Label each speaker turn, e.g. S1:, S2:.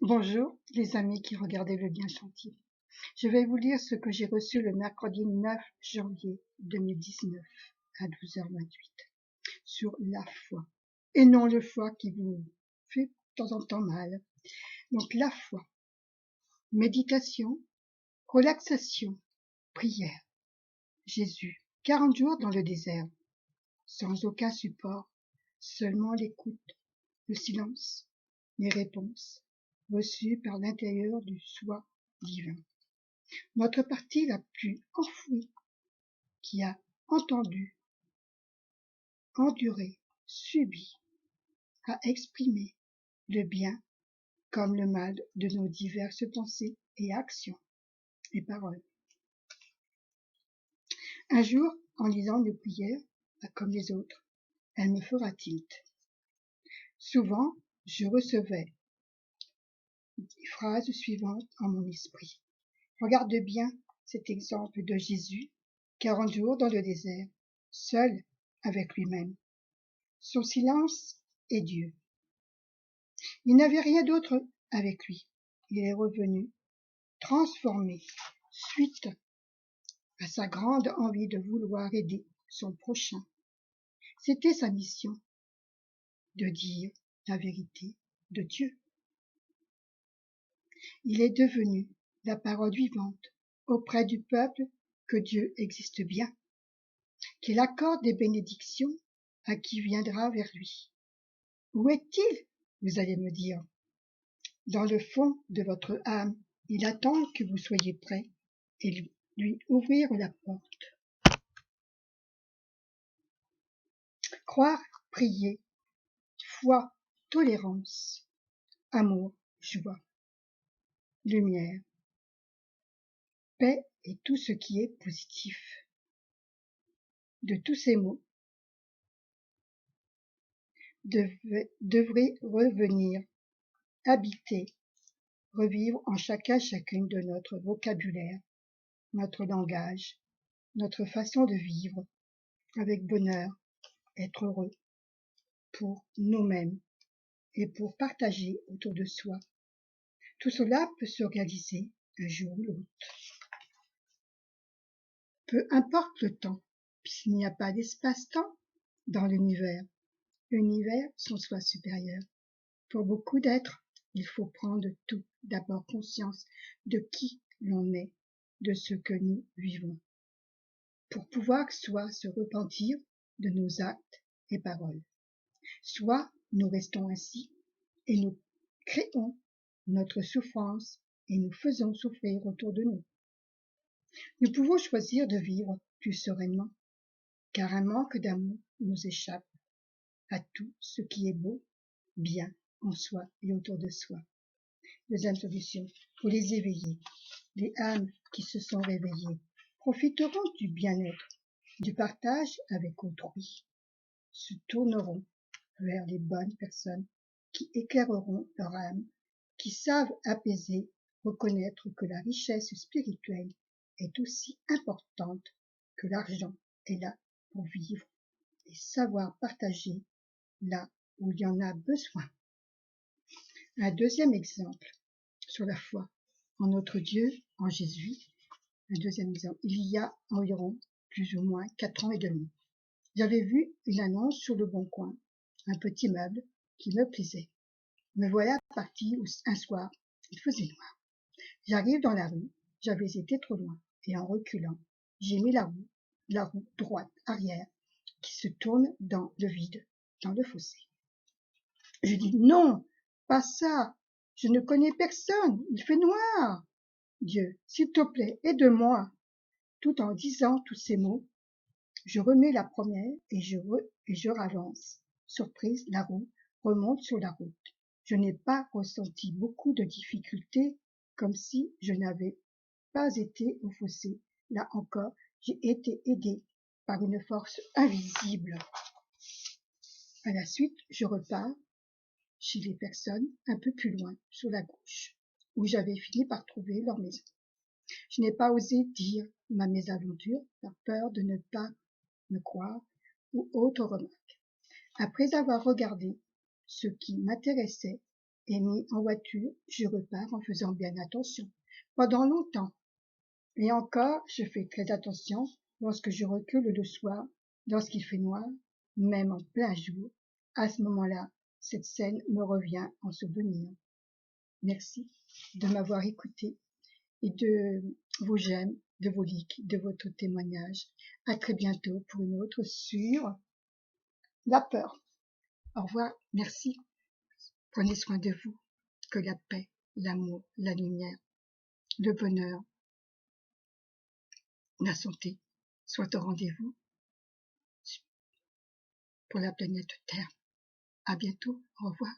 S1: Bonjour les amis qui regardaient le lien chantier. Je vais vous lire ce que j'ai reçu le mercredi 9 janvier 2019 à 12h28 sur la foi. Et non le foie qui vous fait de temps en temps mal. Donc la foi, méditation, relaxation, prière. Jésus, 40 jours dans le désert, sans aucun support, seulement l'écoute, le silence, les réponses reçues par l'intérieur du soi divin. Notre partie la plus enfouie, qui a entendu, enduré, subi, a exprimé le bien comme le mal de nos diverses pensées et actions et paroles. Un jour, en lisant une prière, comme les autres, elle me fera tilt. Souvent, je recevais les phrases suivantes en mon esprit. Regarde bien cet exemple de Jésus, 40 jours dans le désert, seul avec lui-même. Son silence est Dieu. Il n'avait rien d'autre avec lui. Il est revenu, transformé, suite à sa grande envie de vouloir aider son prochain. C'était sa mission, de dire la vérité de Dieu. Il est devenu la parole vivante auprès du peuple que Dieu existe bien, qu'il accorde des bénédictions à qui viendra vers lui. Où est-il, vous allez me dire? Dans le fond de votre âme, il attend que vous soyez prêts et lui ouvrir la porte. Croire, prier, foi, tolérance, amour, joie, lumière, paix et tout ce qui est positif. De tous ces mots devraient revenir, habiter, revivre en chacune de notre vocabulaire, notre langage, notre façon de vivre, avec bonheur, être heureux, pour nous-mêmes et pour partager autour de soi. Tout cela peut se réaliser un jour ou l'autre. Peu importe le temps, puisqu'il n'y a pas d'espace-temps dans l'univers. L'univers, son soi supérieur. Pour beaucoup d'êtres, il faut prendre tout d'abord conscience de qui l'on est, de ce que nous vivons, pour pouvoir soit se repentir de nos actes et paroles, soit nous restons ainsi et nous créons notre souffrance et nous faisons souffrir autour de nous. Nous pouvons choisir de vivre plus sereinement, car un manque d'amour nous échappe à tout ce qui est beau, bien en soi et autour de soi. Deuxième solution, pour les éveiller. Les âmes qui se sont réveillées profiteront du bien-être, du partage avec autrui, se tourneront vers les bonnes personnes qui éclaireront leur âme, qui savent apaiser, reconnaître que la richesse spirituelle est aussi importante que l'argent est là pour vivre et savoir partager là où il y en a besoin. Un deuxième exemple sur la foi en notre Dieu, en Jésus. Un deuxième exemple. Il y a environ plus ou moins 4 ans et demi. J'avais vu une annonce sur le Bon Coin, un petit meuble qui me plaisait. Me voilà partie un soir, il faisait noir. J'arrive dans la rue, j'avais été trop loin, et en reculant, j'ai mis la roue droite arrière, qui se tourne dans le vide, dans le fossé. Je dis non, pas ça, je ne connais personne, il fait noir. Dieu, s'il te plaît, aide-moi. Tout en disant tous ces mots, je remets la première et je ravance. Surprise, la roue remonte sur la route. Je n'ai pas ressenti beaucoup de difficultés, comme si je n'avais pas été au fossé. Là encore, j'ai été aidée par une force invisible. À la suite, je repars chez les personnes un peu plus loin, sur la gauche, où j'avais fini par trouver leur maison. Je n'ai pas osé dire ma mésaventure, par peur de ne pas me croire ou autre remarque. Après avoir regardé ce qui m'intéressait est mis en voiture, je repars en faisant bien attention. Pendant longtemps. Et encore, je fais très attention lorsque je recule le soir, lorsqu'il fait noir, même en plein jour. À ce moment-là, cette scène me revient en souvenir. Merci de m'avoir écouté et de vos j'aime, de vos likes, de votre témoignage. À très bientôt pour une autre sur la peur. Au revoir, merci. Prenez soin de vous. Que la paix, l'amour, la lumière, le bonheur, la santé soient au rendez-vous pour la planète Terre. À bientôt. Au revoir.